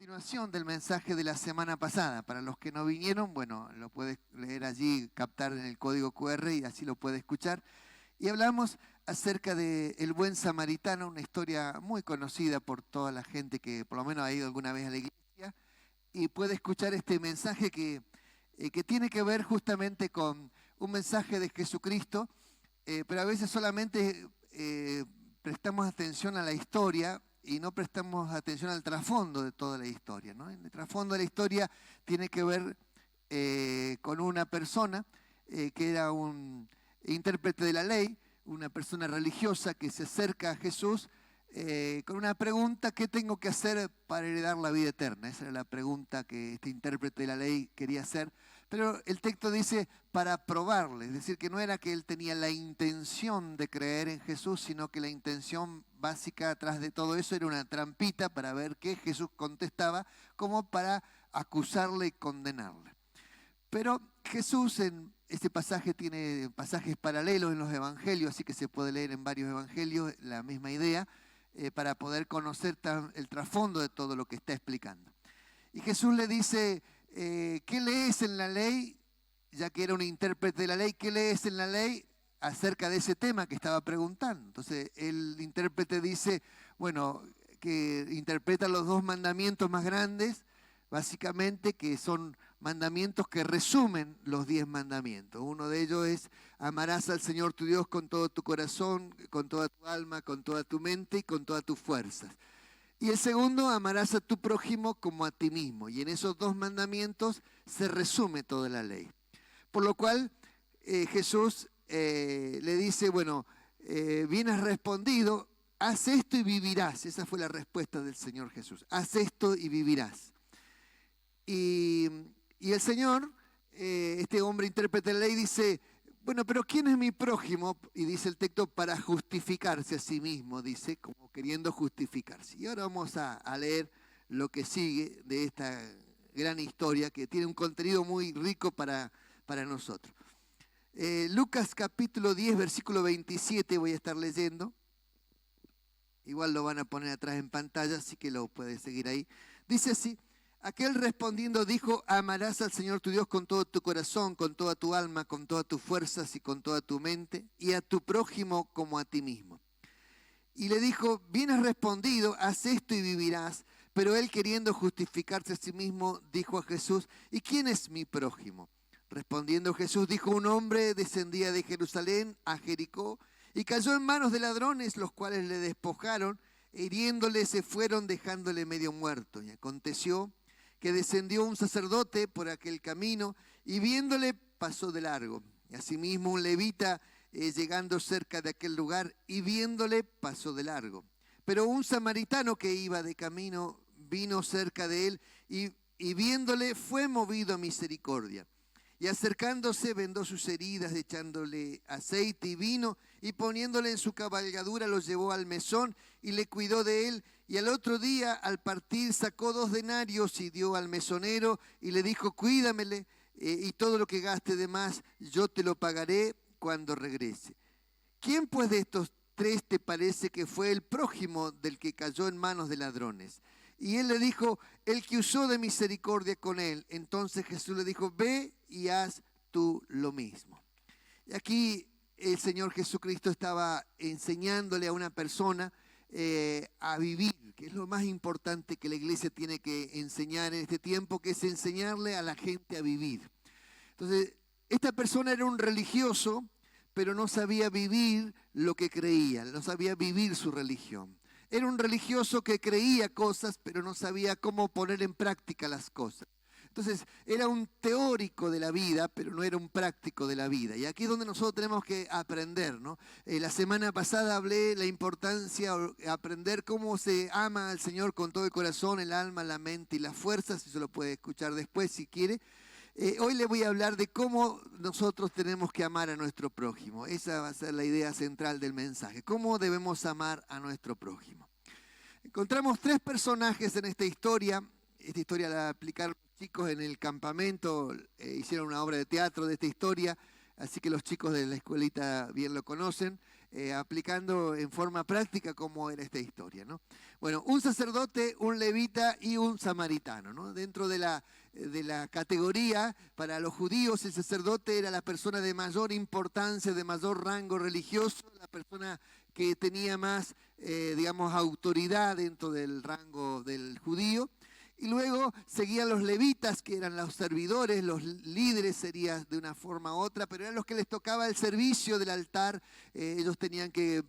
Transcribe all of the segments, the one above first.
continuación del mensaje de la semana pasada. Para los que no vinieron, bueno, lo puedes leer allí, captar en el código QR y así lo puedes escuchar. Y hablamos acerca de El Buen Samaritano, una historia muy conocida por toda la gente que por lo menos ha ido alguna vez a la iglesia y puede escuchar este mensaje que tiene que ver justamente con un mensaje de Jesucristo, pero a veces solamente prestamos atención a la historia y no prestamos atención al trasfondo de toda la historia, ¿no? El trasfondo de la historia tiene que ver con una persona que era un intérprete de la ley, una persona religiosa que se acerca a Jesús con una pregunta: ¿qué tengo que hacer para heredar la vida eterna? Esa era la pregunta que este intérprete de la ley quería hacer. Pero el texto dice para probarle, es decir, que no era que él tenía la intención de creer en Jesús, sino que la intención básica atrás de todo eso era una trampita para ver qué Jesús contestaba, como para acusarle y condenarle. Pero Jesús en este pasaje tiene pasajes paralelos en los evangelios, así que se puede leer en varios evangelios la misma idea, para poder conocer el trasfondo de todo lo que está explicando. Y Jesús le dice: ¿qué lees en la ley? Ya que era un intérprete de la ley, ¿qué lees en la ley acerca de ese tema que estaba preguntando? Entonces el intérprete dice, bueno, que interpreta los dos mandamientos más grandes, básicamente, que son mandamientos que resumen los 10 mandamientos. Uno de ellos es: amarás al Señor tu Dios con todo tu corazón, con toda tu alma, con toda tu mente y con todas tus fuerzas. Y el segundo: amarás a tu prójimo como a ti mismo. Y en esos dos mandamientos se resume toda la ley. Por lo cual Jesús le dice, bueno, bien has respondido, haz esto y vivirás. Esa fue la respuesta del Señor Jesús: haz esto y vivirás. Y el Señor, este hombre intérprete de la ley, dice, bueno, pero ¿quién es mi prójimo? Y dice el texto, para justificarse a sí mismo, dice, como queriendo justificarse. Y ahora vamos a leer lo que sigue de esta gran historia que tiene un contenido muy rico para nosotros. Lucas capítulo 10, versículo 27 voy a estar leyendo. Igual lo van a poner atrás en pantalla, así que lo puedes seguir ahí. Dice así: aquel respondiendo dijo, amarás al Señor tu Dios con todo tu corazón, con toda tu alma, con todas tus fuerzas y con toda tu mente, y a tu prójimo como a ti mismo. Y le dijo, bien has respondido, haz esto y vivirás. Pero él, queriendo justificarse a sí mismo, dijo a Jesús, ¿y quién es mi prójimo? Respondiendo Jesús dijo, un hombre descendía de Jerusalén a Jericó y cayó en manos de ladrones, los cuales le despojaron, hiriéndole se fueron, dejándole medio muerto. Y aconteció que descendió un sacerdote por aquel camino y viéndole pasó de largo. Y asimismo un levita llegando cerca de aquel lugar y viéndole pasó de largo. Pero un samaritano que iba de camino vino cerca de él y viéndole fue movido a misericordia. Y acercándose vendó sus heridas, echándole aceite y vino, y poniéndole en su cabalgadura lo llevó al mesón y le cuidó de él. Y al otro día, al partir, sacó 2 denarios y dio al mesonero y le dijo, cuídamele, y todo lo que gaste de más yo te lo pagaré cuando regrese. ¿Quién pues de estos 3 te parece que fue el prójimo del que cayó en manos de ladrones? Y él le dijo, el que usó de misericordia con él. Entonces Jesús le dijo, ve y haz tú lo mismo. Y aquí el Señor Jesucristo estaba enseñándole a una persona a vivir, que es lo más importante que la iglesia tiene que enseñar en este tiempo, que es enseñarle a la gente a vivir. Entonces, esta persona era un religioso, pero no sabía vivir lo que creía, no sabía vivir su religión. Era un religioso que creía cosas, pero no sabía cómo poner en práctica las cosas. Entonces, era un teórico de la vida, pero no era un práctico de la vida. Y aquí es donde nosotros tenemos que aprender, ¿no? La semana pasada hablé de la importancia de aprender cómo se ama al Señor con todo el corazón, el alma, la mente y las fuerzas. Eso lo puede escuchar después si quiere. Hoy le voy a hablar de cómo nosotros tenemos que amar a nuestro prójimo. Esa va a ser la idea central del mensaje. ¿Cómo debemos amar a nuestro prójimo? Encontramos 3 personajes en esta historia. Esta historia la aplicaron los chicos en el campamento, hicieron una obra de teatro de esta historia, así que los chicos de la escuelita bien lo conocen. aplicando en forma práctica cómo era esta historia, ¿no? Bueno, un sacerdote, un levita y un samaritano, ¿no? Dentro de la categoría, para los judíos el sacerdote era la persona de mayor importancia, de mayor rango religioso, la persona que tenía más, digamos, autoridad dentro del rango del judío. Y luego seguían los levitas, que eran los servidores, los líderes sería de una forma u otra, pero eran los que les tocaba el servicio del altar. Ellos tenían que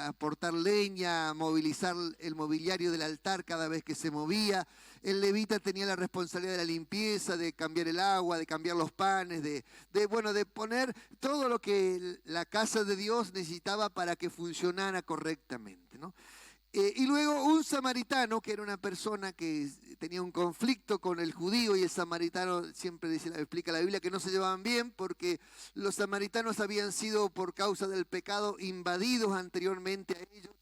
aportar leña, movilizar el mobiliario del altar cada vez que se movía. El levita tenía la responsabilidad de la limpieza, de cambiar el agua, de cambiar los panes, de poner todo lo que la casa de Dios necesitaba para que funcionara correctamente, ¿no? Y luego un samaritano, que era una persona que tenía un conflicto con el judío, y el samaritano, siempre dice, explica la Biblia, que no se llevaban bien porque los samaritanos habían sido, por causa del pecado, invadidos anteriormente a ellos.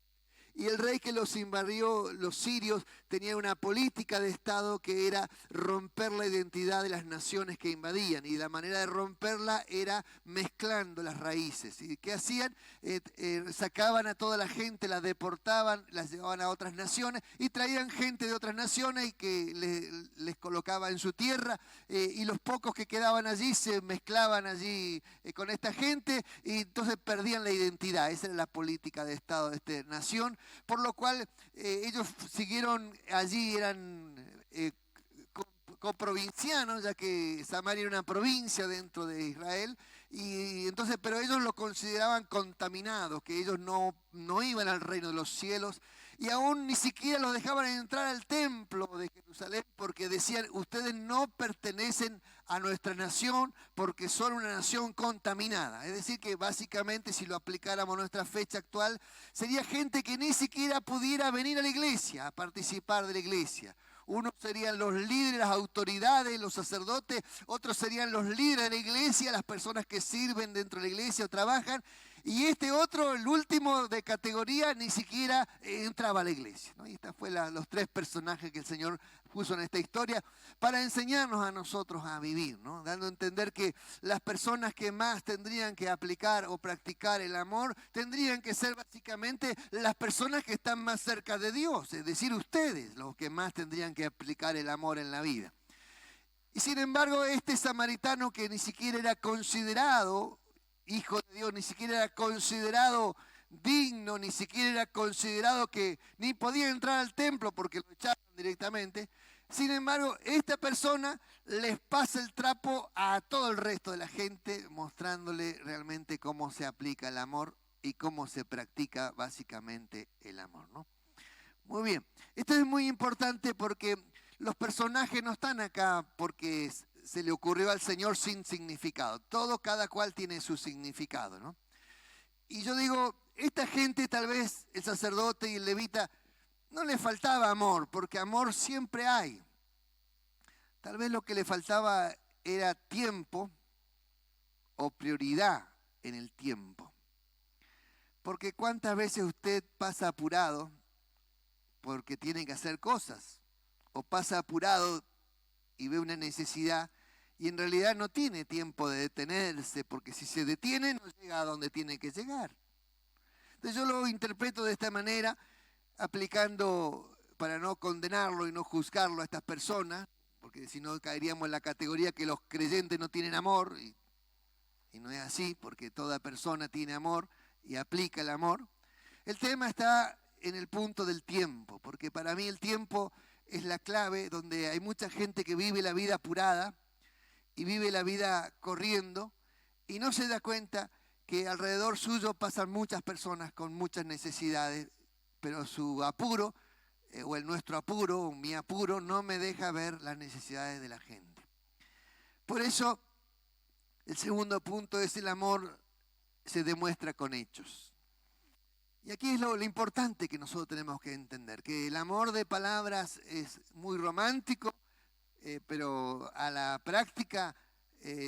Y el rey que los invadió, los sirios, tenía una política de Estado que era romper la identidad de las naciones que invadían. Y la manera de romperla era mezclando las raíces. ¿Y qué hacían? Sacaban a toda la gente, la deportaban, las llevaban a otras naciones y traían gente de otras naciones y que les colocaba en su tierra. Y los pocos que quedaban allí se mezclaban allí con esta gente y entonces perdían la identidad. Esa era la política de Estado de esta nación. Por lo cual ellos siguieron allí, eran coprovincianos, ya que Samaria era una provincia dentro de Israel, y entonces, pero ellos lo consideraban contaminados, que ellos no iban al reino de los cielos, y aún ni siquiera los dejaban entrar al templo de Jerusalén, porque decían, ustedes no pertenecen a nuestra nación porque son una nación contaminada. Es decir, que básicamente, si lo aplicáramos a nuestra fecha actual, sería gente que ni siquiera pudiera venir a la iglesia, a participar de la iglesia. Unos serían los líderes, las autoridades, los sacerdotes, otros serían los líderes de la iglesia, las personas que sirven dentro de la iglesia o trabajan, y este otro, el último de categoría, ni siquiera entraba a la iglesia, ¿no? Y estos fueron los tres personajes que el Señor puso en esta historia para enseñarnos a nosotros a vivir, ¿no? Dando a entender que las personas que más tendrían que aplicar o practicar el amor tendrían que ser básicamente las personas que están más cerca de Dios, es decir, ustedes, los que más tendrían que aplicar el amor en la vida. Y sin embargo, este samaritano, que ni siquiera era considerado hijo de Dios, ni siquiera era considerado digno, ni siquiera era considerado que ni podía entrar al templo porque lo echaban directamente. Sin embargo, esta persona les pasa el trapo a todo el resto de la gente, mostrándole realmente cómo se aplica el amor y cómo se practica básicamente el amor, ¿no? Muy bien, esto es muy importante porque los personajes no están acá porque se le ocurrió al Señor sin significado. Cada cual tiene su significado, ¿no? Y yo digo, esta gente, tal vez el sacerdote y el levita, no le faltaba amor, porque amor siempre hay. Tal vez lo que le faltaba era tiempo o prioridad en el tiempo. Porque cuántas veces usted pasa apurado porque tiene que hacer cosas, o pasa apurado y ve una necesidad y en realidad no tiene tiempo de detenerse, porque si se detiene no llega a donde tiene que llegar. Entonces yo lo interpreto de esta manera, aplicando, para no condenarlo y no juzgarlo a estas personas, porque si no caeríamos en la categoría que los creyentes no tienen amor, y no es así, porque toda persona tiene amor y aplica el amor. El tema está en el punto del tiempo, porque para mí el tiempo es la clave, donde hay mucha gente que vive la vida apurada y vive la vida corriendo y no se da cuenta que alrededor suyo pasan muchas personas con muchas necesidades, pero su apuro, o nuestro apuro, o mi apuro, no me deja ver las necesidades de la gente. Por eso, el segundo punto es: el amor se demuestra con hechos. Y aquí es lo importante que nosotros tenemos que entender, que el amor de palabras es muy romántico, pero a la práctica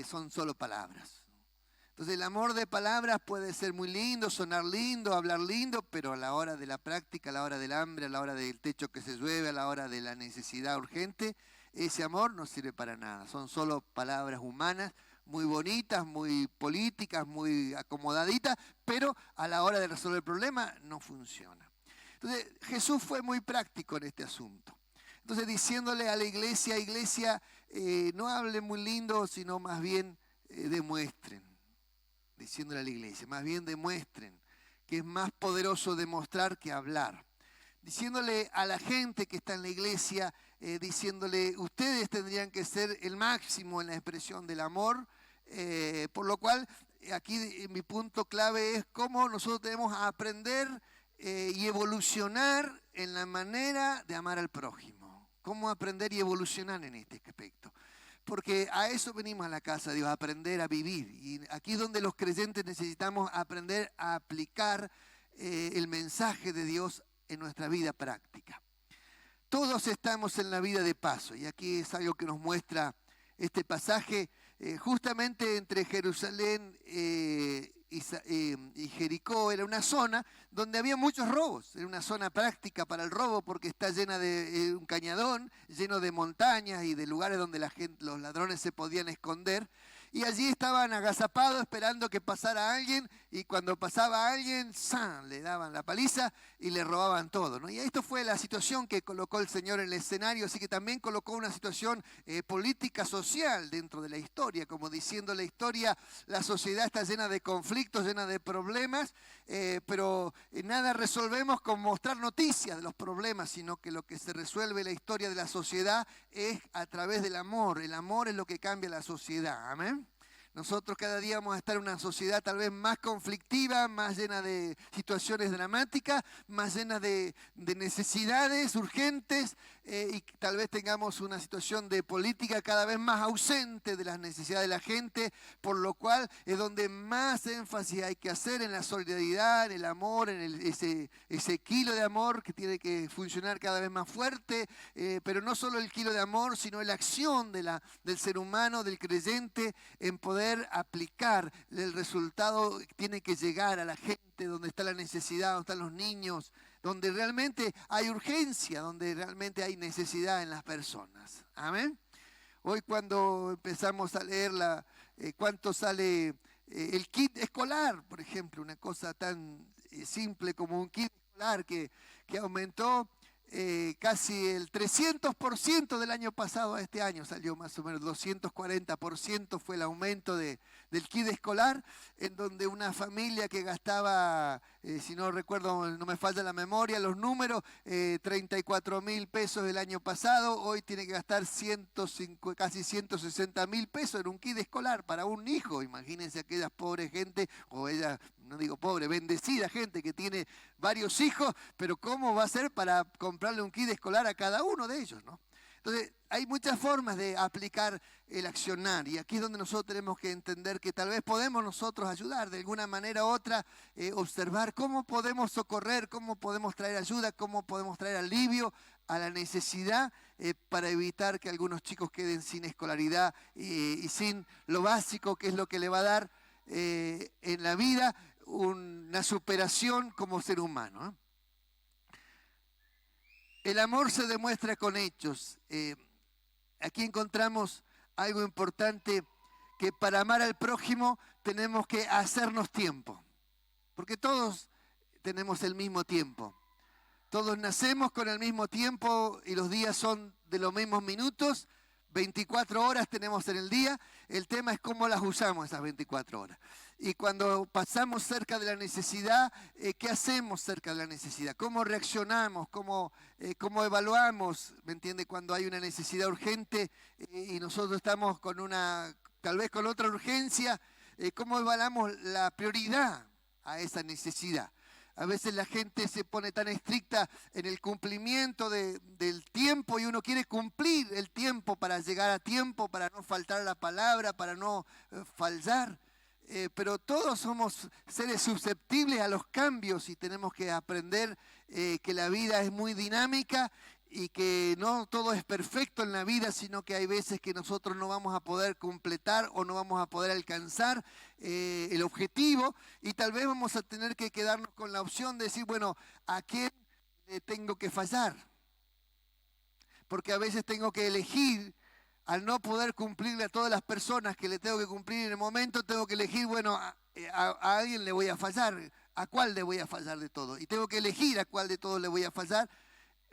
son solo palabras. Entonces el amor de palabras puede ser muy lindo, sonar lindo, hablar lindo, pero a la hora de la práctica, a la hora del hambre, a la hora del techo que se llueve, a la hora de la necesidad urgente, ese amor no sirve para nada. Son solo palabras humanas muy bonitas, muy políticas, muy acomodaditas, pero a la hora de resolver el problema no funciona. Entonces Jesús fue muy práctico en este asunto. Entonces diciéndole a la iglesia, no hablen muy lindo, sino más bien demuestren. Diciéndole a la iglesia, más bien demuestren que es más poderoso demostrar que hablar. Diciéndole a la gente que está en la iglesia, diciéndole, ustedes tendrían que ser el máximo en la expresión del amor, por lo cual aquí mi punto clave es cómo nosotros debemos aprender y evolucionar en la manera de amar al prójimo. Cómo aprender y evolucionar en este aspecto. Porque a eso venimos a la casa de Dios, a aprender a vivir. Y aquí es donde los creyentes necesitamos aprender a aplicar el mensaje de Dios en nuestra vida práctica. Todos estamos en la vida de paso, y aquí es algo que nos muestra este pasaje, justamente entre Jerusalén y Jericó. Era una zona donde había muchos robos, era una zona práctica para el robo porque está llena de un cañadón, lleno de montañas y de lugares donde los ladrones se podían esconder. Y allí estaban agazapados esperando que pasara alguien, y cuando pasaba alguien, ¡zan!, le daban la paliza y le robaban todo, ¿no? Y esto fue la situación que colocó el Señor en el escenario, así que también colocó una situación política, social dentro de la historia, como diciendo la historia, la sociedad está llena de conflictos, llena de problemas, pero nada resolvemos con mostrar noticias de los problemas, sino que lo que se resuelve en la historia de la sociedad es a través del amor. El amor es lo que cambia la sociedad, amén. Nosotros cada día vamos a estar en una sociedad tal vez más conflictiva, más llena de situaciones dramáticas, más llena de necesidades urgentes, y tal vez tengamos una situación de política cada vez más ausente de las necesidades de la gente, por lo cual es donde más énfasis hay que hacer en la solidaridad, en el amor, en ese kilo de amor que tiene que funcionar cada vez más fuerte, pero no solo el kilo de amor, sino la acción del ser humano, del creyente, en poder aplicar el resultado. Tiene que llegar a la gente donde está la necesidad, donde están los niños, donde realmente hay urgencia, donde realmente hay necesidad en las personas. Amén. Hoy cuando empezamos a leer cuánto sale el kit escolar, por ejemplo, una cosa tan simple como un kit escolar que aumentó casi el 300% del año pasado a este año, salió más o menos 240% fue el aumento del kit escolar, en donde una familia que gastaba, si no recuerdo, no me falla la memoria, los números, 34.000 pesos el año pasado, hoy tiene que gastar casi 160.000 pesos en un kit escolar para un hijo. Imagínense aquellas pobres gente, o ella, no digo pobre, bendecida gente que tiene varios hijos, pero ¿cómo va a ser para comprarle un kit escolar a cada uno de ellos, ¿no? Entonces, hay muchas formas de aplicar el accionar, y aquí es donde nosotros tenemos que entender que tal vez podemos nosotros ayudar de alguna manera u otra, observar cómo podemos socorrer, cómo podemos traer ayuda, cómo podemos traer alivio a la necesidad, para evitar que algunos chicos queden sin escolaridad y sin lo básico, que es lo que le va a dar en la vida una superación como ser humano, ¿eh? El amor se demuestra con hechos. Aquí encontramos algo importante, que para amar al prójimo tenemos que hacernos tiempo, porque todos tenemos el mismo tiempo. Todos nacemos con el mismo tiempo y los días son de los mismos minutos. 24 horas tenemos en el día, el tema es cómo las usamos esas 24 horas. Y cuando pasamos cerca de la necesidad, ¿qué hacemos cerca de la necesidad? ¿Cómo reaccionamos? ¿Cómo evaluamos? ¿Me entiende? Cuando hay una necesidad urgente y nosotros estamos tal vez con otra urgencia, ¿cómo evaluamos la prioridad a esa necesidad? A veces la gente se pone tan estricta en el cumplimiento del tiempo, y uno quiere cumplir el tiempo para llegar a tiempo, para no faltar a la palabra, para no fallar. Pero todos somos seres susceptibles a los cambios, y tenemos que aprender que la vida es muy dinámica y que no todo es perfecto en la vida, sino que hay veces que nosotros no vamos a poder completar o no vamos a poder alcanzar el objetivo, y tal vez vamos a tener que quedarnos con la opción de decir, bueno, ¿a quién tengo que fallar? Porque a veces tengo que elegir al no poder cumplirle a todas las personas que le tengo que cumplir en el momento, tengo que elegir, bueno, a alguien le voy a fallar, ¿a cuál le voy a fallar de todo? Y tengo que elegir a cuál de todos le voy a fallar,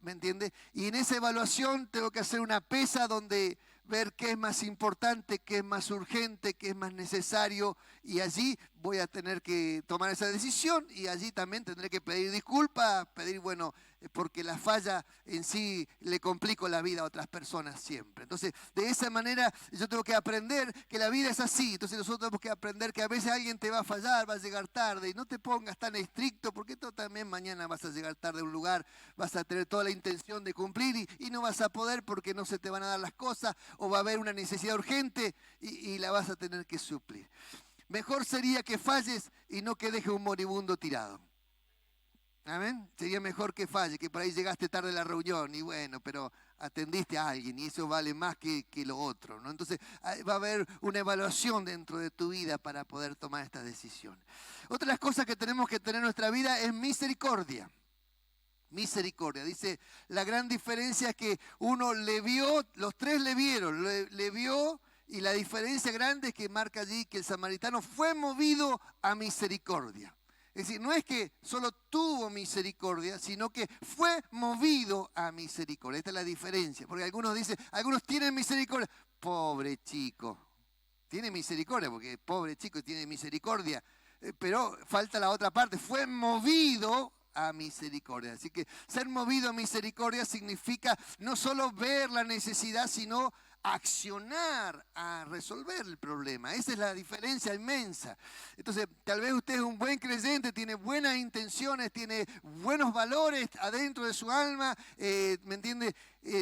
¿me entiende? Y en esa evaluación tengo que hacer una pesa donde ver qué es más importante, qué es más urgente, qué es más necesario, y allí voy a tener que tomar esa decisión y allí también tendré que pedir disculpas, pedir, bueno, porque la falla en sí le complico la vida a otras personas siempre. Entonces, de esa manera yo tengo que aprender que la vida es así. Entonces nosotros tenemos que aprender que a veces alguien te va a fallar, va a llegar tarde, y no te pongas tan estricto, porque tú también mañana vas a llegar tarde a un lugar, vas a tener toda la intención de cumplir y no vas a poder porque no se te van a dar las cosas, o va a haber una necesidad urgente y la vas a tener que suplir. Mejor sería que falles y no que dejes un moribundo tirado. ¿Amén? Sería mejor que falle, que por ahí llegaste tarde a la reunión y bueno, pero atendiste a alguien y eso vale más que lo otro, ¿no? Entonces va a haber una evaluación dentro de tu vida para poder tomar esta decisión. Otra de las cosas que tenemos que tener en nuestra vida es misericordia. Misericordia. Dice, la gran diferencia es que uno le vio, los tres le vieron, le vio, y la diferencia grande es que marca allí que el samaritano fue movido a misericordia. Es decir, no es que solo tuvo misericordia, sino que fue movido a misericordia. Esta es la diferencia, porque algunos dicen, algunos tienen misericordia. Pobre chico, tiene misericordia, porque pobre chico tiene misericordia, pero falta la otra parte, fue movido a misericordia. Así que ser movido a misericordia significa no solo ver la necesidad, sino accionar a resolver el problema. Esa es la diferencia inmensa. Entonces, tal vez usted es un buen creyente, tiene buenas intenciones, tiene buenos valores adentro de su alma, ¿me entiende?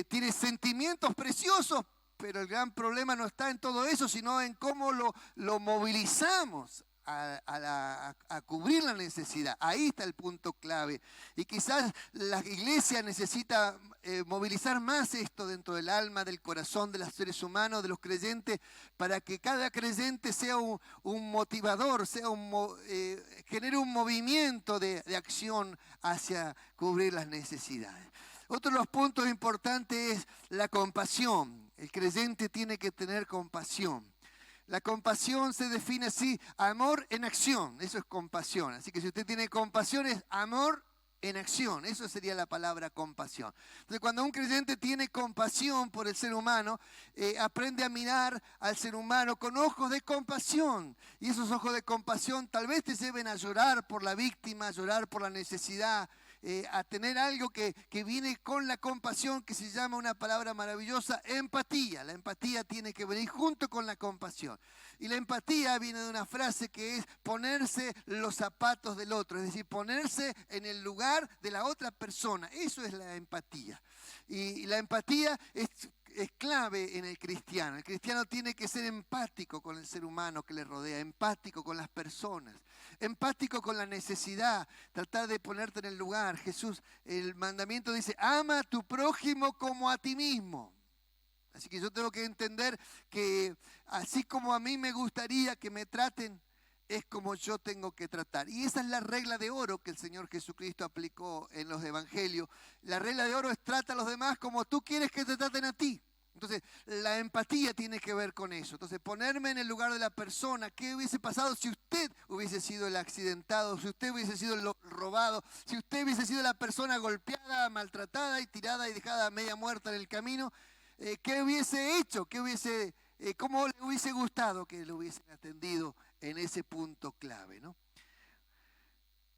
Tiene sentimientos preciosos, pero el gran problema no está en todo eso, sino en cómo lo movilizamos a cubrir la necesidad. Ahí está el punto clave. Y quizás la iglesia necesita movilizar más esto dentro del alma, del corazón de los seres humanos, de los creyentes, para que cada creyente sea un motivador, genere un movimiento de acción hacia cubrir las necesidades. Otro de los puntos importantes es la compasión. El creyente tiene que tener compasión. La compasión se define así, amor en acción, eso es compasión. Así que si usted tiene compasión es amor en acción, eso sería la palabra compasión. Entonces cuando un creyente tiene compasión por el ser humano, aprende a mirar al ser humano con ojos de compasión. Y esos ojos de compasión tal vez te lleven a llorar por la víctima, a llorar por la necesidad, a tener algo que viene con la compasión, que se llama una palabra maravillosa, empatía. La empatía tiene que venir junto con la compasión. Y la empatía viene de una frase que es ponerse los zapatos del otro, es decir, ponerse en el lugar de la otra persona. Eso es la empatía. Y la empatía es clave en el cristiano. El cristiano tiene que ser empático con el ser humano que le rodea, empático con las personas, empático con la necesidad, tratar de ponerte en el lugar. Jesús, el mandamiento dice, ama a tu prójimo como a ti mismo. Así que yo tengo que entender que así como a mí me gustaría que me traten, es como yo tengo que tratar. Y esa es la regla de oro que el Señor Jesucristo aplicó en los evangelios. La regla de oro es trata a los demás como tú quieres que te traten a ti. Entonces, la empatía tiene que ver con eso. Entonces, ponerme en el lugar de la persona. ¿Qué hubiese pasado si usted hubiese sido el accidentado, si usted hubiese sido el robado, si usted hubiese sido la persona golpeada, maltratada y tirada y dejada media muerta en el camino? ¿Qué hubiese hecho? ¿Cómo le hubiese gustado que lo hubiesen atendido en ese punto clave, ¿no?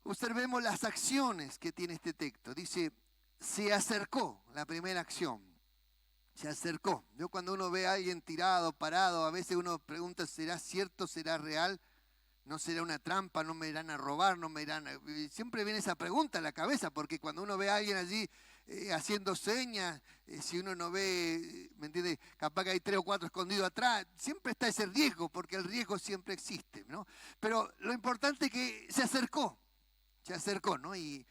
Observemos las acciones que tiene este texto. Dice, se acercó, la primera acción. Se acercó. Yo cuando uno ve a alguien tirado, parado, a veces uno pregunta, ¿será cierto, será real? ¿No será una trampa? ¿No me irán a robar? ¿No me irán a...? Siempre viene esa pregunta a la cabeza, porque cuando uno ve a alguien allí haciendo señas, si uno no ve, ¿me entiende? Capaz que hay 3 o 4 escondidos atrás, siempre está ese riesgo, porque el riesgo siempre existe, ¿no? Pero lo importante es que se acercó, ¿no? Y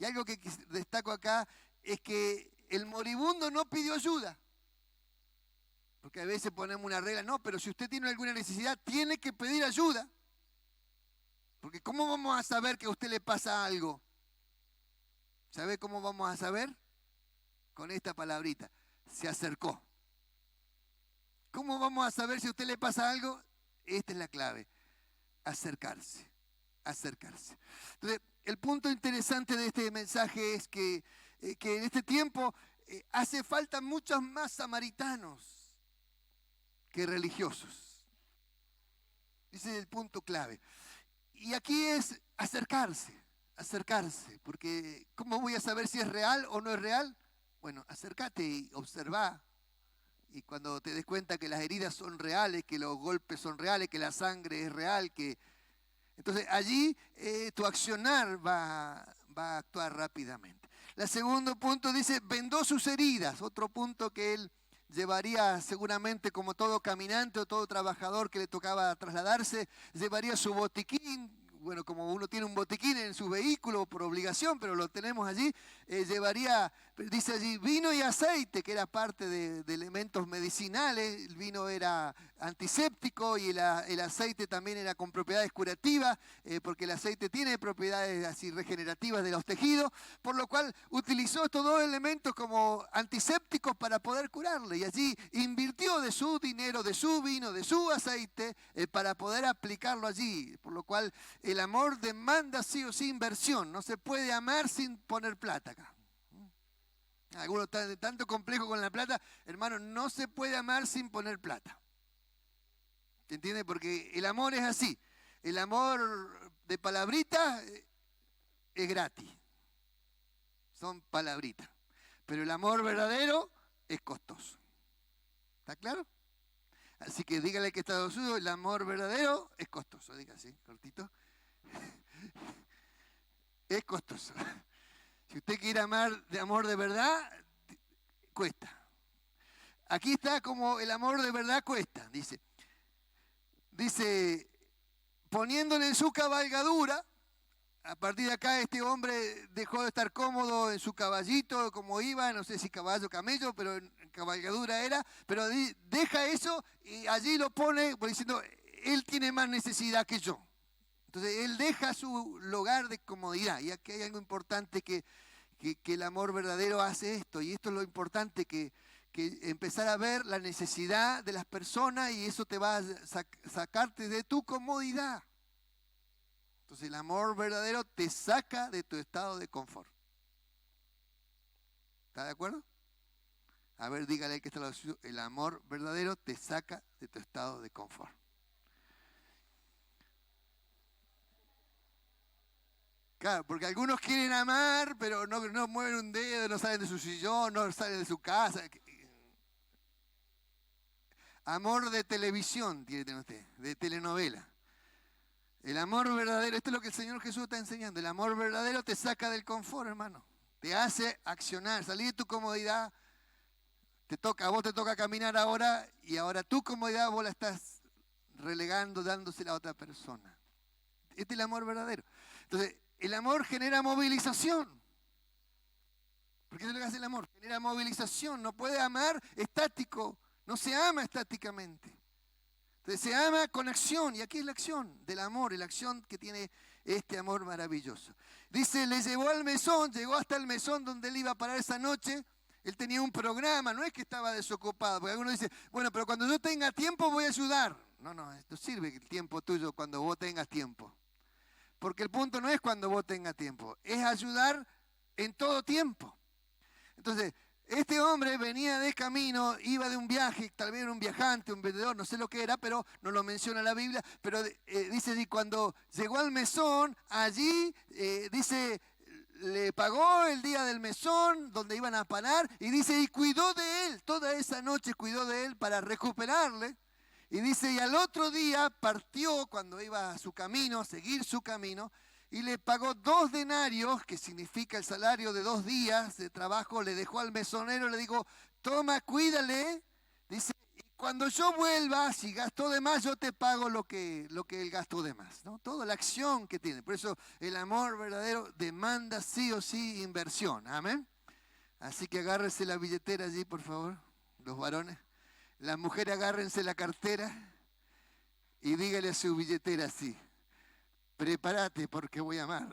algo que destaco acá es que el moribundo no pidió ayuda. Porque a veces ponemos una regla, no, pero si usted tiene alguna necesidad, tiene que pedir ayuda. Porque ¿cómo vamos a saber que a usted le pasa algo? ¿Sabe cómo vamos a saber? Con esta palabrita, se acercó. ¿Cómo vamos a saber si a usted le pasa algo? Esta es la clave, acercarse, acercarse. Entonces, el punto interesante de este mensaje es que en este tiempo hace falta muchos más samaritanos que religiosos. Ese es el punto clave. Y aquí es acercarse, acercarse, porque ¿cómo voy a saber si es real o no es real? Bueno, acércate y observa. Y cuando te des cuenta que las heridas son reales, que los golpes son reales, que la sangre es real, entonces allí tu accionar va a actuar rápidamente. El segundo punto dice, vendó sus heridas. Otro punto que él llevaría seguramente, como todo caminante o todo trabajador que le tocaba trasladarse, llevaría su botiquín. Bueno, como uno tiene un botiquín en su vehículo por obligación, pero lo tenemos allí, llevaría, dice allí, vino y aceite, que era parte de elementos medicinales. El vino era antiséptico y el aceite también era con propiedades curativas, porque el aceite tiene propiedades así regenerativas de los tejidos, por lo cual utilizó estos dos elementos como antisépticos para poder curarle. Y allí invirtió de su dinero, de su vino, de su aceite, para poder aplicarlo allí, por lo cual el amor demanda sí o sí inversión. No se puede amar sin poner plata acá. Algunos están tanto complejo con la plata, hermano, no se puede amar sin poner plata. ¿Entiendes? Porque el amor es así. El amor de palabritas es gratis. Son palabritas. Pero el amor verdadero es costoso. ¿Está claro? Así que dígale que está suyo, el amor verdadero es costoso. Diga así, cortito. Es costoso. Si usted quiere amar de amor de verdad, cuesta. Aquí está como el amor de verdad cuesta, dice, poniéndole en su cabalgadura. A partir de acá este hombre dejó de estar cómodo en su caballito, como iba, no sé si caballo o camello, pero en cabalgadura era, pero deja eso y allí lo pone diciendo, él tiene más necesidad que yo. Entonces él deja su lugar de comodidad. Y aquí hay algo importante que el amor verdadero hace esto, y esto es lo importante, que empezar a ver la necesidad de las personas, y eso te va a sacarte de tu comodidad. Entonces el amor verdadero te saca de tu estado de confort. ¿Está de acuerdo? A ver, dígale que está el amor verdadero te saca de tu estado de confort. Claro, porque algunos quieren amar, pero no mueven un dedo, no salen de su sillón, no salen de su casa. Amor de televisión tiene usted, de telenovela. El amor verdadero, esto es lo que el Señor Jesús está enseñando. El amor verdadero te saca del confort, hermano. Te hace accionar, salir de tu comodidad. A vos te toca caminar ahora, y ahora tu comodidad vos la estás relegando, dándosela a otra persona. Este es el amor verdadero. Entonces, el amor genera movilización. Porque eso es lo que hace el amor, genera movilización. No puede amar estático, no se ama estáticamente. Entonces se ama con acción, y aquí es la acción del amor, la acción que tiene este amor maravilloso. Dice, le llevó al mesón, llegó hasta el mesón donde él iba a parar esa noche. Él tenía un programa, no es que estaba desocupado, porque algunos dicen, bueno, pero cuando yo tenga tiempo voy a ayudar. No, esto sirve el tiempo tuyo cuando vos tengas tiempo. Porque el punto no es cuando vos tengas tiempo, es ayudar en todo tiempo. Entonces, este hombre venía de camino, iba de un viaje, tal vez era un viajante, un vendedor, no sé lo que era, pero no lo menciona la Biblia, pero dice, y cuando llegó al mesón, allí, dice, le pagó el día del mesón, donde iban a parar, y dice, y cuidó de él, toda esa noche cuidó de él para recuperarle. Y dice, y al otro día partió, cuando iba a su camino, a seguir su camino, y le pagó 2 denarios, que significa el salario de 2 días de trabajo. Le dejó al mesonero, le dijo, toma, cuídale. Dice, y cuando yo vuelva, si gastó de más, yo te pago lo que él gastó de más, ¿no? Toda la acción que tiene. Por eso el amor verdadero demanda sí o sí inversión. Amén. Así que agárrese la billetera allí, por favor, los varones. Las mujeres agárrense la cartera y dígale a su billetera así, prepárate porque voy a amar.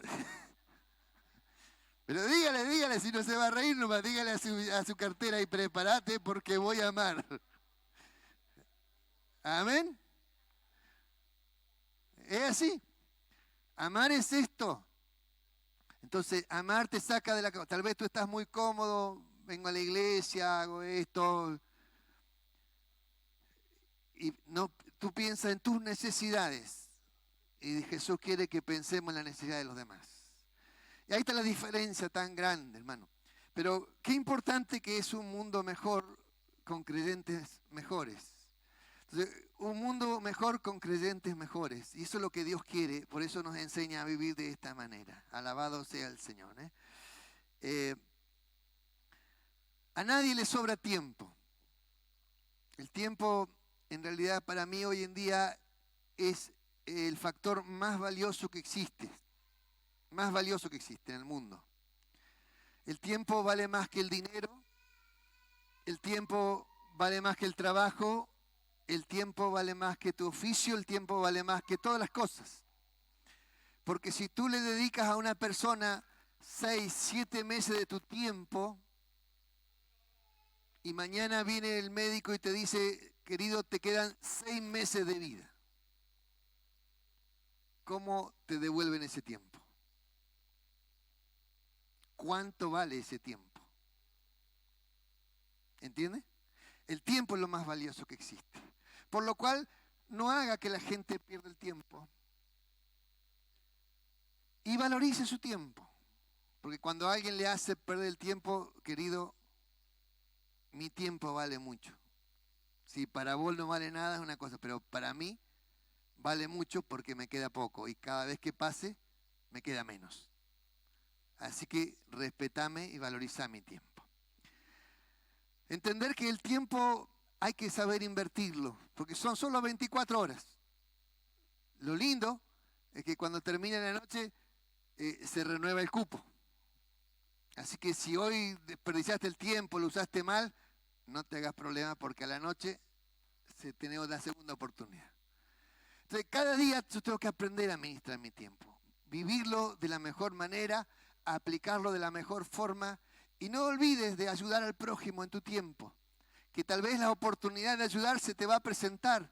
Pero dígale, si no se va a reír nomás, dígale a su cartera y prepárate porque voy a amar. Amén. Es así. Amar es esto. Entonces, amar te saca de la... Tal vez tú estás muy cómodo, vengo a la iglesia, hago esto. Y no, tú piensas en tus necesidades. Y Jesús quiere que pensemos en la necesidad de los demás. Y ahí está la diferencia tan grande, hermano. Pero qué importante que es un mundo mejor con creyentes mejores. Entonces, un mundo mejor con creyentes mejores. Y eso es lo que Dios quiere. Por eso nos enseña a vivir de esta manera. Alabado sea el Señor. A nadie le sobra tiempo. El tiempo, en realidad, para mí hoy en día es el factor más valioso que existe. Más valioso que existe en el mundo. El tiempo vale más que el dinero. El tiempo vale más que el trabajo. El tiempo vale más que tu oficio. El tiempo vale más que todas las cosas. Porque si tú le dedicas a una persona 6, 7 meses de tu tiempo y mañana viene el médico y te dice, querido, te quedan 6 meses de vida, ¿cómo te devuelven ese tiempo? ¿Cuánto vale ese tiempo? ¿Entiendes? El tiempo es lo más valioso que existe. Por lo cual, no haga que la gente pierda el tiempo y valorice su tiempo. Porque cuando alguien le hace perder el tiempo, querido, mi tiempo vale mucho. Si para vos no vale nada es una cosa, pero para mí vale mucho porque me queda poco y cada vez que pase me queda menos. Así que respetame y valoriza mi tiempo. Entender que el tiempo hay que saber invertirlo, porque son solo 24 horas. Lo lindo es que cuando termina la noche se renueva el cupo. Así que si hoy desperdiciaste el tiempo, lo usaste mal, no te hagas problema porque a la noche se tiene una segunda oportunidad. Entonces, cada día yo tengo que aprender a administrar mi tiempo, vivirlo de la mejor manera, aplicarlo de la mejor forma y no olvides de ayudar al prójimo en tu tiempo, que tal vez la oportunidad de ayudar se te va a presentar.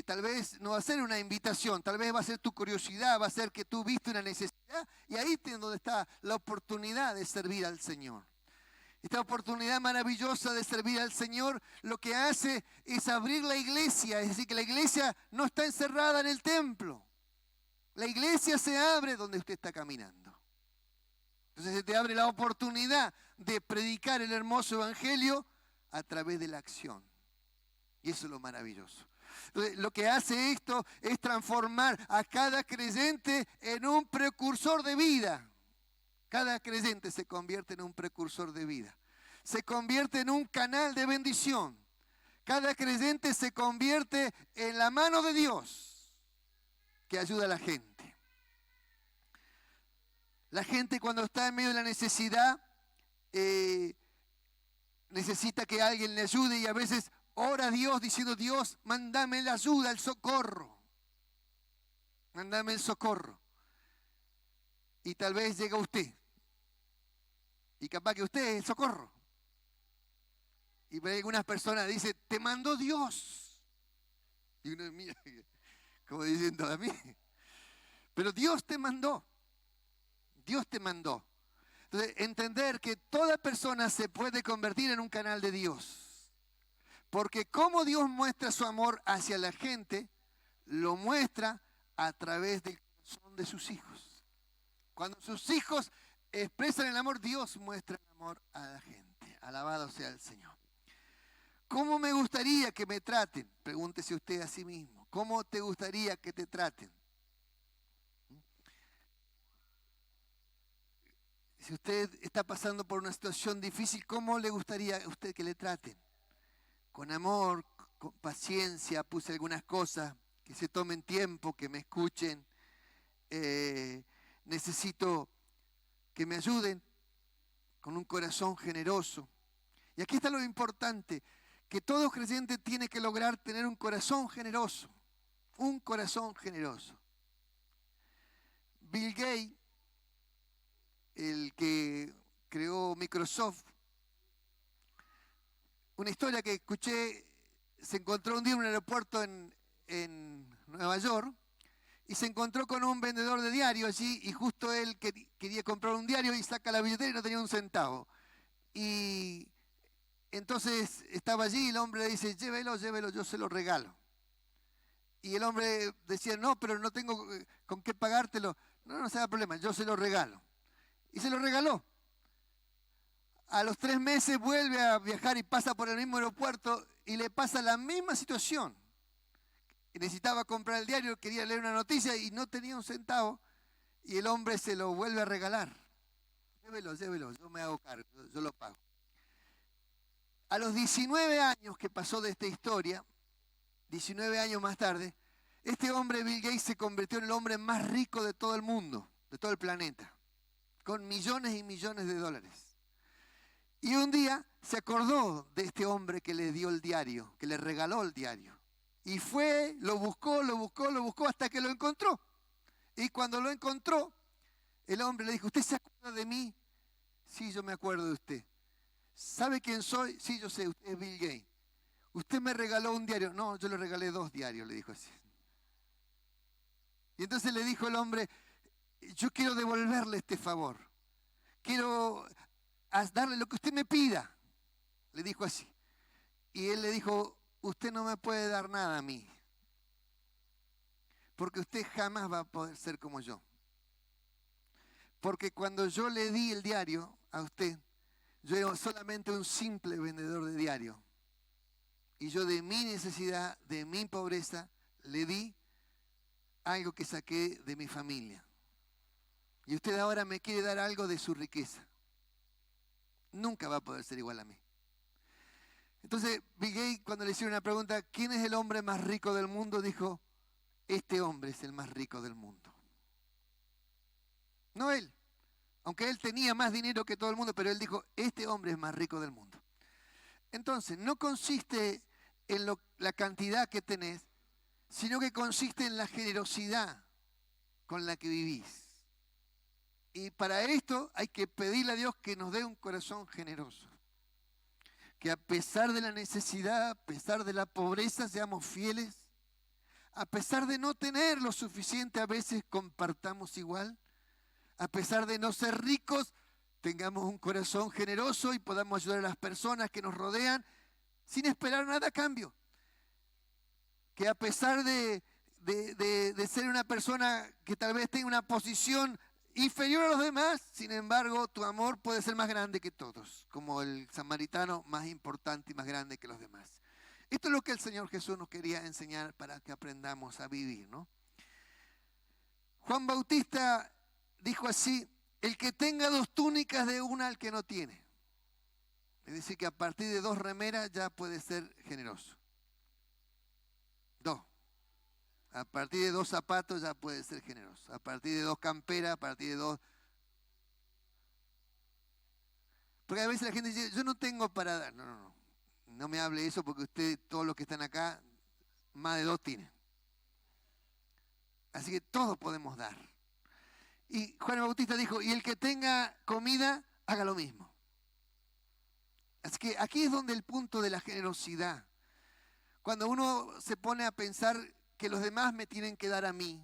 Tal vez no va a ser una invitación, tal vez va a ser tu curiosidad, va a ser que tú viste una necesidad y ahí es donde está la oportunidad de servir al Señor. Esta oportunidad maravillosa de servir al Señor lo que hace es abrir la iglesia, es decir, que la iglesia no está encerrada en el templo. La iglesia se abre donde usted está caminando. Entonces se te abre la oportunidad de predicar el hermoso evangelio a través de la acción. Y eso es lo maravilloso. Entonces, lo que hace esto es transformar a cada creyente en un precursor de vida. Cada creyente se convierte en un precursor de vida. Se convierte en un canal de bendición. Cada creyente se convierte en la mano de Dios que ayuda a la gente. La gente cuando está en medio de la necesidad necesita que alguien le ayude y a veces ora a Dios diciendo, Dios, mándame la ayuda, el socorro. Mándame el socorro. Y tal vez llega usted. Y capaz que usted es el socorro. Y por ahí algunas personas dicen, te mandó Dios. Y uno mira, como diciendo a mí. Pero Dios te mandó. Dios te mandó. Entonces, entender que toda persona se puede convertir en un canal de Dios. Porque como Dios muestra su amor hacia la gente, lo muestra a través del corazón de sus hijos. Cuando sus hijos expresan el amor, Dios muestra el amor a la gente. Alabado sea el Señor. ¿Cómo me gustaría que me traten? Pregúntese usted a sí mismo. ¿Cómo te gustaría que te traten? Si usted está pasando por una situación difícil, ¿cómo le gustaría a usted que le traten? Con amor, con paciencia, puse algunas cosas, que se tomen tiempo, que me escuchen. Necesito que me ayuden con un corazón generoso. Y aquí está lo importante, que todo creyente tiene que lograr tener un corazón generoso. Un corazón generoso. Bill Gates, el que creó Microsoft, una historia que escuché se encontró un día en un aeropuerto en Nueva York y se encontró con un vendedor de diario allí y justo él quería comprar un diario y saca la billetera y no tenía un centavo. Y entonces estaba allí y el hombre le dice, llévelo, llévelo, yo se lo regalo. Y el hombre decía, no, pero no tengo con qué pagártelo. No, no se haga problema, yo se lo regalo. Y se lo regaló. A los 3 meses vuelve a viajar y pasa por el mismo aeropuerto y le pasa la misma situación. Necesitaba comprar el diario, quería leer una noticia y no tenía un centavo. Y el hombre se lo vuelve a regalar. Llévelo, llévelo, yo me hago cargo, yo lo pago. A los 19 años que pasó de esta historia, 19 años más tarde, este hombre, Bill Gates, se convirtió en el hombre más rico de todo el mundo, de todo el planeta, con millones y millones de dólares. Y un día se acordó de este hombre que le dio el diario, que le regaló el diario. Y fue, lo buscó hasta que lo encontró. Y cuando lo encontró, el hombre le dijo, ¿usted se acuerda de mí? Sí, yo me acuerdo de usted. ¿Sabe quién soy? Sí, yo sé, usted es Bill Gates. ¿Usted me regaló un diario? No, yo le regalé 2 diarios, le dijo así. Y entonces le dijo el hombre, yo quiero devolverle este favor. Quiero darle lo que usted me pida. Le dijo así. Y él le dijo, usted no me puede dar nada a mí. Porque usted jamás va a poder ser como yo. Porque cuando yo le di el diario a usted, yo era solamente un simple vendedor de diario. Y yo de mi necesidad, de mi pobreza, le di algo que saqué de mi familia. Y usted ahora me quiere dar algo de su riqueza. Nunca va a poder ser igual a mí. Entonces, Bill Gates, cuando le hicieron una pregunta, ¿quién es el hombre más rico del mundo? Dijo, este hombre es el más rico del mundo. No él. Aunque él tenía más dinero que todo el mundo, pero él dijo, este hombre es más rico del mundo. Entonces, no consiste en la cantidad que tenés, sino que consiste en la generosidad con la que vivís. Y para esto hay que pedirle a Dios que nos dé un corazón generoso. Que a pesar de la necesidad, a pesar de la pobreza, seamos fieles. A pesar de no tener lo suficiente, a veces compartamos igual. A pesar de no ser ricos, tengamos un corazón generoso y podamos ayudar a las personas que nos rodean sin esperar nada a cambio. Que a pesar de ser una persona que tal vez tenga una posición inferior a los demás, sin embargo, tu amor puede ser más grande que todos, como el samaritano más importante y más grande que los demás. Esto es lo que el Señor Jesús nos quería enseñar para que aprendamos a vivir, ¿no? Juan Bautista dijo así, el que tenga 2 túnicas de una al que no tiene. Es decir, que a partir de 2 remeras ya puede ser generoso. 2. A partir de 2 zapatos ya puede ser generoso. A partir de 2 camperas, a partir de 2... Porque a veces la gente dice, yo no tengo para dar. No. No me hable eso porque ustedes, todos los que están acá, más de 2 tienen. Así que todos podemos dar. Y Juan Bautista dijo, y el que tenga comida, haga lo mismo. Así que aquí es donde el punto de la generosidad. Cuando uno se pone a pensar que los demás me tienen que dar a mí,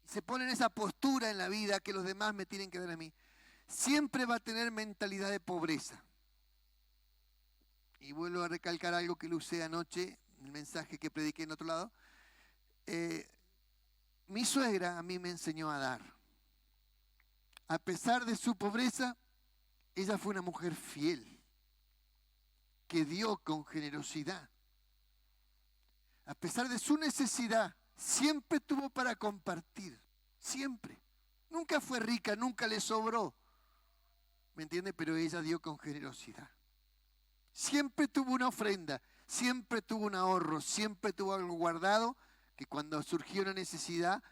se pone en esa postura en la vida que los demás me tienen que dar a mí, siempre va a tener mentalidad de pobreza. Y vuelvo a recalcar algo que lo usé anoche, el mensaje que prediqué en otro lado. Mi suegra a mí me enseñó a dar. A pesar de su pobreza, ella fue una mujer fiel, que dio con generosidad. A pesar de su necesidad, siempre tuvo para compartir, siempre. Nunca fue rica, nunca le sobró, ¿me entiende? Pero ella dio con generosidad. Siempre tuvo una ofrenda, siempre tuvo un ahorro, siempre tuvo algo guardado que cuando surgió una necesidad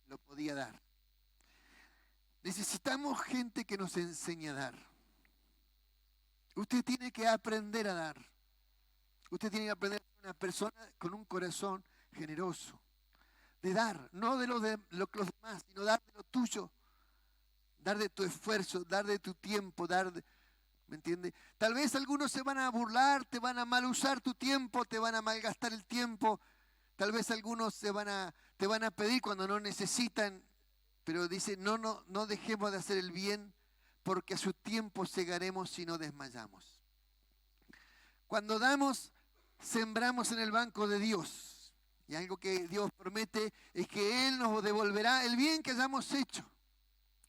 lo podía dar. Necesitamos gente que nos enseñe a dar. Usted tiene que aprender a dar. Usted tiene que aprender a ser una persona con un corazón generoso. De dar, no de lo que los demás, sino dar de lo tuyo. Dar de tu esfuerzo, dar de tu tiempo, dar de, ¿Me entiendes? Tal vez algunos se van a burlar, te van a mal usar tu tiempo, te van a malgastar el tiempo. Tal vez algunos te van a pedir cuando no necesitan, pero dice, no dejemos de hacer el bien, porque a su tiempo segaremos si no desmayamos. Cuando damos, sembramos en el banco de Dios. Y algo que Dios promete es que Él nos devolverá el bien que hayamos hecho.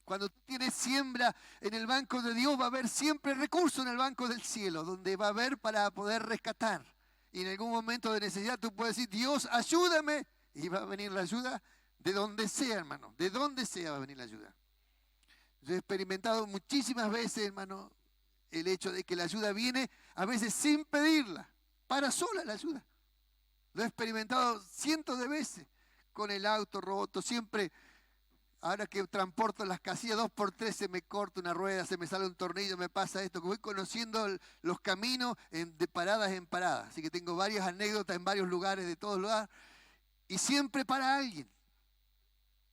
Cuando tú tienes siembra en el banco de Dios, va a haber siempre recursos en el banco del cielo, donde va a haber para poder rescatar. Y en algún momento de necesidad tú puedes decir, Dios, ayúdame. Y va a venir la ayuda de donde sea, hermano. De donde sea va a venir la ayuda. Yo he experimentado muchísimas veces, hermano, el hecho de que la ayuda viene a veces sin pedirla, para sola la ayuda. Lo he experimentado cientos de veces, con el auto roto, siempre. Ahora que transporto las casillas 2x3, se me corta una rueda, se me sale un tornillo, me pasa esto, que voy conociendo los caminos de paradas en paradas. Así que tengo varias anécdotas en varios lugares, de todos lugares, y siempre para alguien.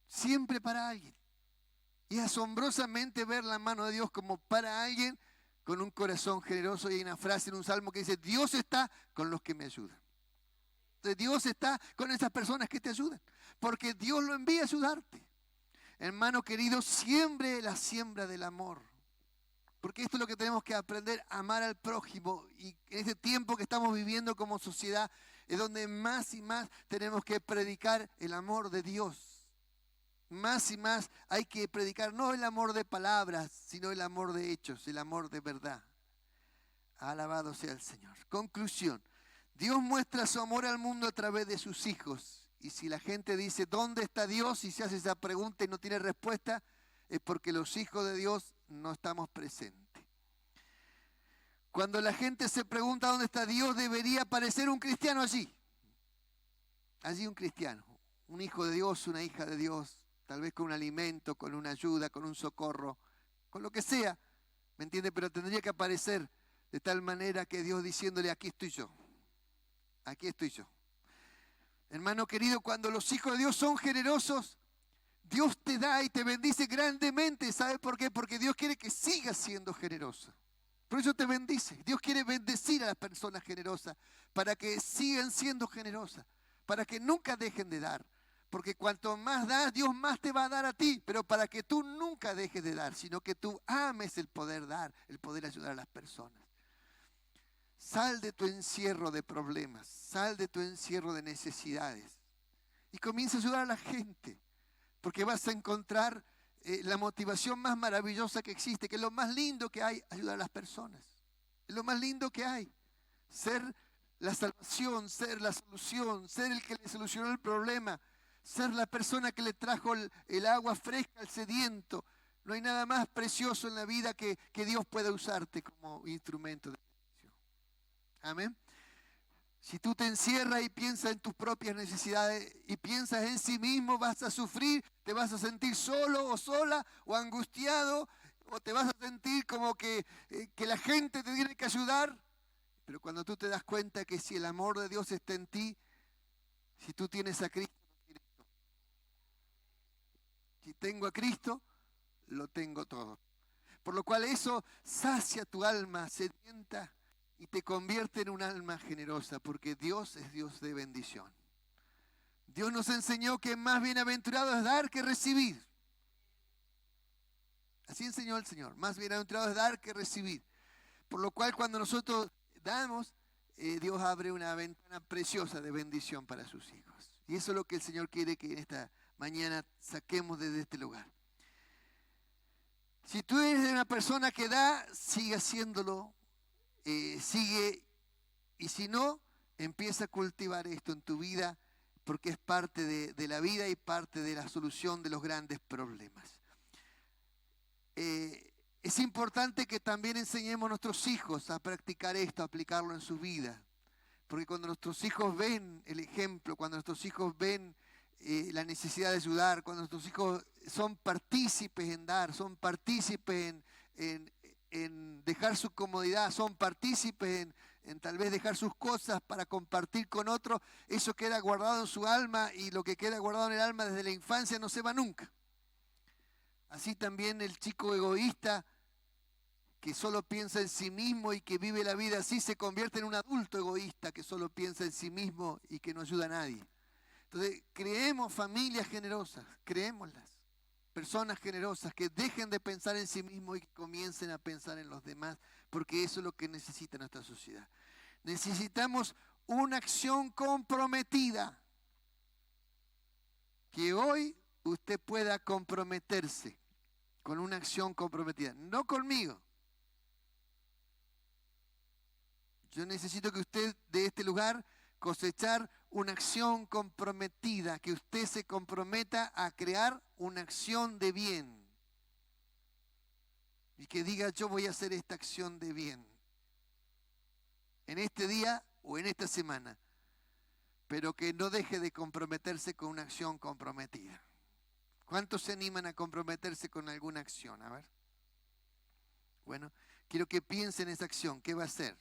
Siempre para alguien. Y asombrosamente ver la mano de Dios como para alguien con un corazón generoso. Y hay una frase en un salmo que dice, Dios está con los que me ayudan. Entonces Dios está con esas personas que te ayudan, porque Dios lo envía a ayudarte. Hermano querido, siembre la siembra del amor. Porque esto es lo que tenemos que aprender, a amar al prójimo. Y en este tiempo que estamos viviendo como sociedad, es donde más y más tenemos que predicar el amor de Dios. Más y más hay que predicar no el amor de palabras, sino el amor de hechos, el amor de verdad. Alabado sea el Señor. Conclusión. Dios muestra su amor al mundo a través de sus hijos. Y si la gente dice, ¿dónde está Dios? Y se hace esa pregunta y no tiene respuesta, es porque los hijos de Dios no estamos presentes. Cuando la gente se pregunta dónde está Dios, debería aparecer un cristiano allí. Allí un cristiano, un hijo de Dios, una hija de Dios, tal vez con un alimento, con una ayuda, con un socorro, con lo que sea, ¿me entiende? Pero tendría que aparecer de tal manera que Dios diciéndole, aquí estoy yo, aquí estoy yo. Hermano querido, cuando los hijos de Dios son generosos, Dios te da y te bendice grandemente. ¿Sabe por qué? Porque Dios quiere que sigas siendo generoso. Por eso te bendice. Dios quiere bendecir a las personas generosas para que sigan siendo generosas, para que nunca dejen de dar. Porque cuanto más das, Dios más te va a dar a ti, pero para que tú nunca dejes de dar, sino que tú ames el poder dar, el poder ayudar a las personas. Sal de tu encierro de problemas, sal de tu encierro de necesidades y comienza a ayudar a la gente, porque vas a encontrar la motivación más maravillosa que existe, que es lo más lindo que hay, ayudar a las personas. Es lo más lindo que hay, ser la salvación, ser la solución, ser el que le solucionó el problema, ser la persona que le trajo el agua fresca al sediento. No hay nada más precioso en la vida que Dios pueda usarte como instrumento de bendición. Amén. Si tú te encierras y piensas en tus propias necesidades y piensas en sí mismo, vas a sufrir, te vas a sentir solo o sola o angustiado, o te vas a sentir como que la gente te tiene que ayudar. Pero cuando tú te das cuenta que si el amor de Dios está en ti, si tú tienes a Cristo, si tengo a Cristo, lo tengo todo. Por lo cual eso sacia tu alma sedienta y te convierte en un alma generosa, porque Dios es Dios de bendición. Dios nos enseñó que más bienaventurado es dar que recibir. Así enseñó el Señor, más bienaventurado es dar que recibir. Por lo cual cuando nosotros damos, Dios abre una ventana preciosa de bendición para sus hijos. Y eso es lo que el Señor quiere que en esta mañana saquemos desde este lugar. Si tú eres una persona que da, sigue haciéndolo, sigue, y si no, empieza a cultivar esto en tu vida, porque es parte de la vida y parte de la solución de los grandes problemas. Es importante que también enseñemos a nuestros hijos a practicar esto, a aplicarlo en su vida, porque cuando nuestros hijos ven el ejemplo, cuando nuestros hijos ven la necesidad de ayudar, cuando nuestros hijos son partícipes en dar, son partícipes en dejar su comodidad, son partícipes en tal vez dejar sus cosas para compartir con otros, eso queda guardado en su alma, y lo que queda guardado en el alma desde la infancia no se va nunca. Así también el chico egoísta que solo piensa en sí mismo y que vive la vida así, se convierte en un adulto egoísta que solo piensa en sí mismo y que no ayuda a nadie. Entonces, creemos familias generosas, creémoslas. Personas generosas que dejen de pensar en sí mismos y que comiencen a pensar en los demás, porque eso es lo que necesita nuestra sociedad. Necesitamos una acción comprometida. Que hoy usted pueda comprometerse con una acción comprometida, no conmigo. Yo necesito que usted de este lugar cosechar una acción comprometida, que usted se comprometa a crear una acción de bien. Y que diga, yo voy a hacer esta acción de bien. En este día o en esta semana. Pero que no deje de comprometerse con una acción comprometida. ¿Cuántos se animan a comprometerse con alguna acción? A ver. Bueno, quiero que piense en esa acción. ¿Qué va a hacer?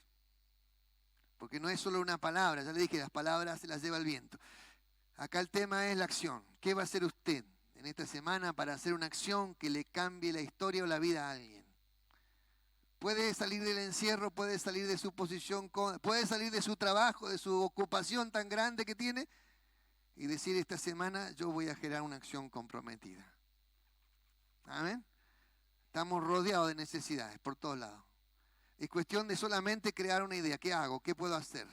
Porque no es solo una palabra. Ya le dije, las palabras se las lleva el viento. Acá el tema es la acción. ¿Qué va a hacer usted en esta semana para hacer una acción que le cambie la historia o la vida a alguien? Puede salir del encierro, puede salir de su posición, puede salir de su trabajo, de su ocupación tan grande que tiene y decir, esta semana yo voy a generar una acción comprometida. Amén. Estamos rodeados de necesidades por todos lados. Es cuestión de solamente crear una idea. ¿Qué hago? ¿Qué puedo hacer?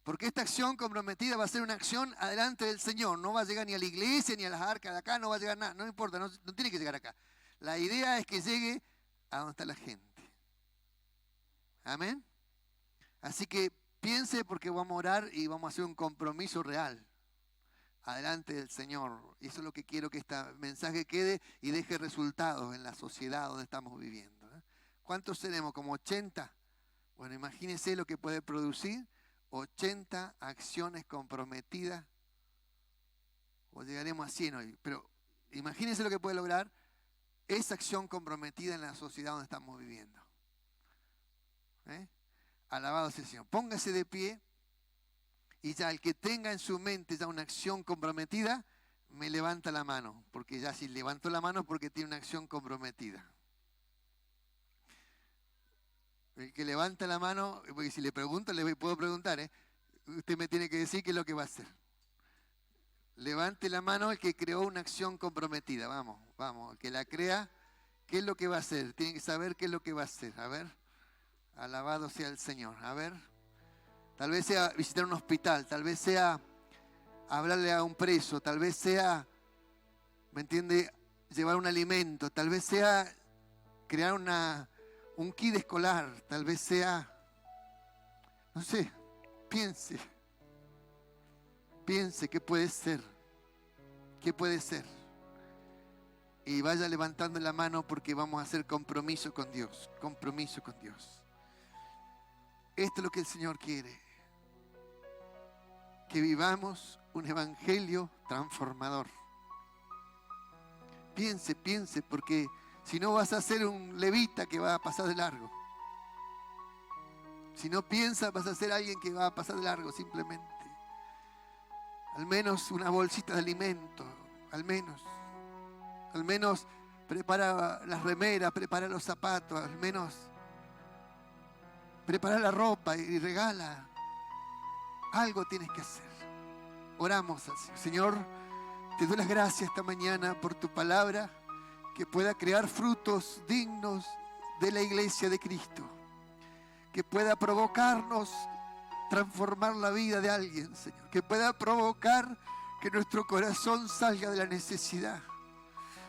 Porque esta acción comprometida va a ser una acción adelante del Señor. No va a llegar ni a la iglesia, ni a las arcas de acá, no va a llegar nada. No importa, no tiene que llegar acá. La idea es que llegue a donde está la gente. Amén. Así que piense, porque vamos a orar y vamos a hacer un compromiso real adelante del Señor. Y eso es lo que quiero que este mensaje quede y deje resultados en la sociedad donde estamos viviendo. ¿Cuántos seremos? ¿Como 80? Bueno, imagínense lo que puede producir 80 acciones comprometidas. O llegaremos a 100 hoy. Pero imagínense lo que puede lograr esa acción comprometida en la sociedad donde estamos viviendo. Alabado sea el Señor. Póngase de pie y ya el que tenga en su mente ya una acción comprometida, me levanta la mano. Porque ya si levanto la mano es porque tiene una acción comprometida. El que levanta la mano, porque si le pregunto, le puedo preguntar, usted me tiene que decir qué es lo que va a hacer. Levante la mano el que creó una acción comprometida. Vamos, el que la crea, ¿qué es lo que va a hacer? Tiene que saber qué es lo que va a hacer. A ver. Alabado sea el Señor. A ver, tal vez sea visitar un hospital, tal vez sea hablarle a un preso, tal vez sea, ¿me entiende?, llevar un alimento, tal vez sea crear un kit escolar, tal vez sea, no sé, piense qué puede ser, y vaya levantando la mano porque vamos a hacer compromiso con Dios. Esto es lo que el Señor quiere. Que vivamos un evangelio transformador. Piense, porque si no vas a ser un levita que va a pasar de largo. Si no piensas, vas a ser alguien que va a pasar de largo simplemente. Al menos una bolsita de alimento, al menos prepara las remeras, prepara los zapatos, al menos prepara la ropa y regala. Algo tienes que hacer. Oramos al Señor. Señor, te doy las gracias esta mañana por tu palabra, que pueda crear frutos dignos de la iglesia de Cristo, que pueda provocarnos transformar la vida de alguien, Señor, que pueda provocar que nuestro corazón salga de la necesidad.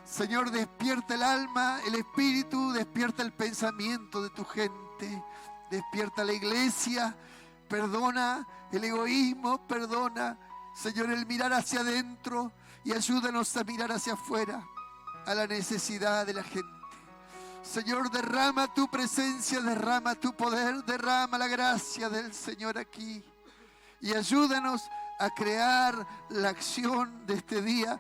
Señor, despierta el alma, el espíritu, despierta el pensamiento de tu gente. Despierta la iglesia, perdona el egoísmo, perdona, Señor, el mirar hacia adentro y ayúdanos a mirar hacia afuera, a la necesidad de la gente. Señor, derrama tu presencia, derrama tu poder, derrama la gracia del Señor aquí y ayúdanos a crear la acción de este día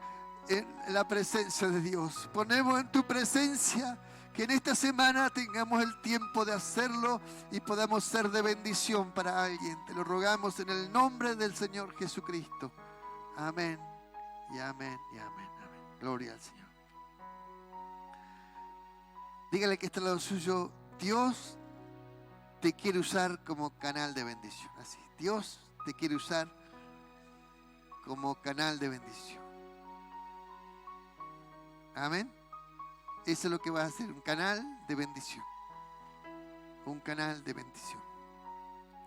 en la presencia de Dios. Ponemos en tu presencia que en esta semana tengamos el tiempo de hacerlo y podamos ser de bendición para alguien. Te lo rogamos en el nombre del Señor Jesucristo. Amén y amén y amén. Amén. Gloria al Señor. Dígale que está al lado suyo, Dios te quiere usar como canal de bendición. Así, Dios te quiere usar como canal de bendición. Amén. Eso es lo que va a hacer, un canal de bendición. Un canal de bendición.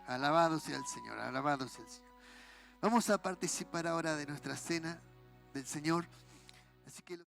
Alabado sea el Señor, alabado sea el Señor. Vamos a participar ahora de nuestra cena del Señor. Así que